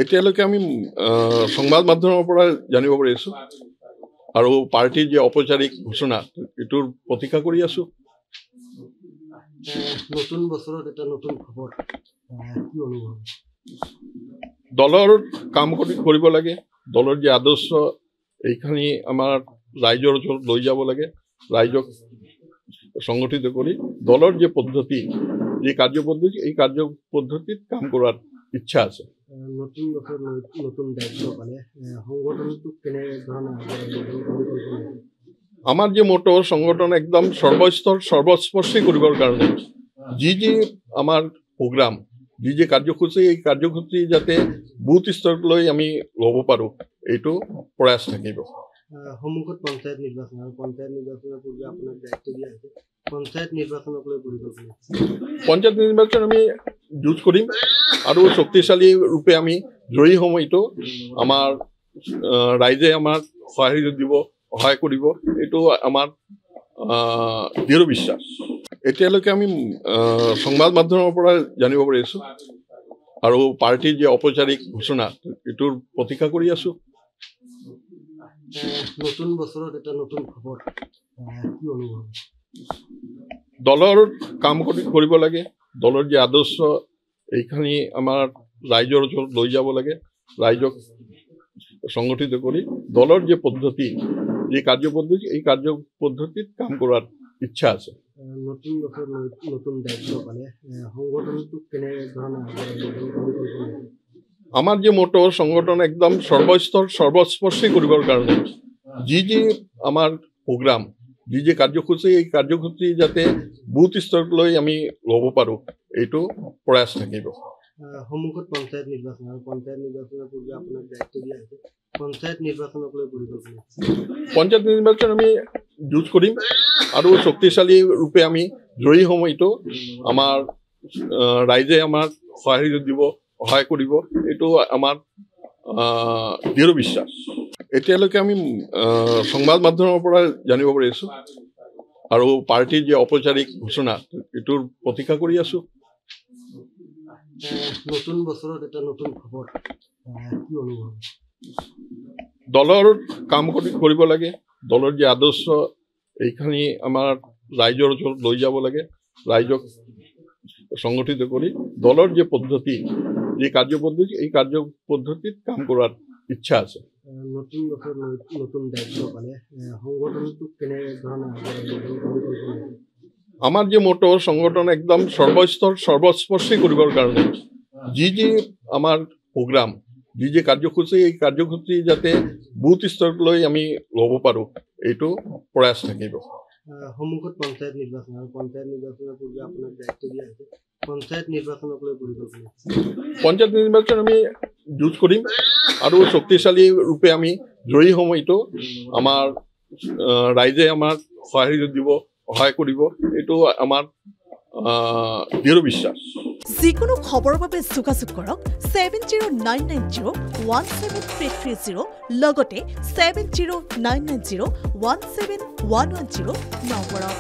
এতিয়ালৈকে আমি সংবাদ মাধ্যমৰ পৰা জানিব পাৰিছো আৰু পাৰ্টিৰ যে ঔপচাৰিক ঘোষণা এটোৰ প্ৰতীক্ষা কৰি আছো। নতুন বছৰত এটা নতুন খবৰ কি অনুভৱ? দলৰ কাম কৰিব লাগে, দলৰ যে আদৰ্শ এইখানি আমাৰ ৰাইজৰ ওচৰত লৈ যাব লাগে, ৰাইজক সংগঠিত কৰি দলৰ যে পদ্ধতি যে কাৰ্যপদ্ধতি এই কাৰ্যপদ্ধতিত কাম কৰাৰ ইচ্ছা আছে। নতুন বছৰ নতুন দায়িত্ব পালে সংগঠনটো কেনে ধৰণৰ আমাৰ যে মটো সংগঠন একদম সৰ্বস্তৰ সৰ্বস্পৰ্শী কৰিবৰ কাৰণে যি আমাৰ প্ৰগ্ৰাম যি কাৰ্যসূচী এই কাৰ্যসূচী যাতে বুথ স্তৰলৈ আমি ল'ব পাৰো এইটো প্ৰয়াস থাকিব। সন্মুখত পঞ্চায়ত নিৰ্বাচন আৰু পঞ্চায়ত নিৰ্বাচনৰ পূৰ্বে আপোনাক দায়িত্ব দিয়া হৈছে, পঞ্চায়ত নিৰ্বাচনক লৈ পৰিকল্পনা? পঞ্চায়ত নিৰ্বাচন আমি যুঁজ কৰিম আৰু শক্তিশালী ৰূপে আমি জয়ী হ'ম। এইটো আমাৰ ৰাইজে আমাক সহায় কৰিব, এইটো আমাৰ দৃঢ় বিশ্বাস। এতিয়ালৈকে আমি সংবাদ মাধ্যমৰ পৰা জানিব পাৰিছো আৰু পাৰ্টিৰ যে ঔপচাৰিক ঘোষণা এটোৰ প্ৰতীক্ষা কৰি আছো। নতুন বছৰত এটা নতুন খবৰ কি অনুভৱ? দলৰ কাম কৰিব লাগে, দলৰ যে আদৰ্শ এইখানি আমাৰ ৰাইজৰ ওচৰত লৈ যাব লাগে, ৰাইজক সংগঠিত কৰি দলৰ যে পদ্ধতি যে কাৰ্যপদ্ধতি এই কাৰ্যপদ্ধতিত কাম কৰাৰ ইচ্ছা আছে। নতুন বছৰ নতুন দায়িত্ব পালে সংগঠনটো কেনে ধৰণৰ আমাৰ যে মটো সংগঠন একদম সৰ্বস্তৰ সৰ্বস্পৰ্শী কৰিবৰ কাৰণে যি আমাৰ প্ৰগ্ৰাম যি কাৰ্যসূচী এই কাৰ্যসূচী যাতে বুথ স্তৰলৈ আমি ল'ব পাৰো এইটো প্ৰয়াস থাকিব। সন্মুখত পঞ্চায়ত নিৰ্বাচন আৰু পঞ্চায়ত নিৰ্বাচনৰ পূৰ্বে আপোনাক দায়িত্ব দিয়া হৈছে, পঞ্চায়ত নিৰ্বাচনক লৈ পৰিকল্পনা? পঞ্চায়ত নিৰ্বাচন আমি যুঁজ কৰিম আৰু শক্তিশালী ৰূপে আমি জয়ী হ'ম। এইটো আমাৰ ৰাইজে আমাক সহায় কৰিব, এইটো আমাৰ দৃঢ় বিশ্বাস। এতিয়ালৈকে আমি সংবাদ মাধ্যমৰ পৰা জানিব পাৰিছো আৰু পাৰ্টিৰ যে ঔপচাৰিক ঘোষণা এটোৰ প্ৰতীক্ষা কৰি আছো। নতুন বছৰত এটা নতুন খবৰ কি অনুভৱ? দলৰ কাম কৰিব লাগে, দলৰ যে আদৰ্শ এইখানি আমাৰ ৰাইজৰ ওচৰত লৈ যাব লাগে, ৰাইজক সংগঠিত কৰি দলৰ যে পদ্ধতি যে কাৰ্যপদ্ধতি এই কাৰ্যপদ্ধতিত কাম কৰাৰ ইচ্ছা আছে। নতুন বছৰ নতুন দায়িত্ব পালে সংগঠনটো কেনে ধৰণৰ আমাৰ যে মটো সংগঠন একদম সৰ্বস্তৰ সৰ্বস্পৰ্শী কৰিবৰ কাৰণে যি আমাৰ প্ৰগ্ৰাম যি কাৰ্যসূচী এই কাৰ্যসূচী যাতে বুথ স্তৰলৈ আমি ল'ব পাৰো এইটো প্ৰয়াস থাকিব। সন্মুখত পঞ্চায়ত নিৰ্বাচন আৰু পঞ্চায়ত নিৰ্বাচনৰ পূৰ্বে আপোনাক দায়িত্ব দিয়া হৈছে, পঞ্চায়ত নিৰ্বাচনক লৈ পৰিকল্পনা? পঞ্চায়ত নিৰ্বাচন আমি যুঁজ কৰিম আৰু শক্তিশালী ৰূপে আমি জয়ী হ'ম। এইটো আমাৰ ৰাইজে আমাক সহায় কৰিব, এইটো আমাৰ দৃঢ় বিশ্বাস। যিকোনো খবৰৰ বাবে যোগাযোগ কৰক 7099017330 লগতে 7099017110 নম্বৰত।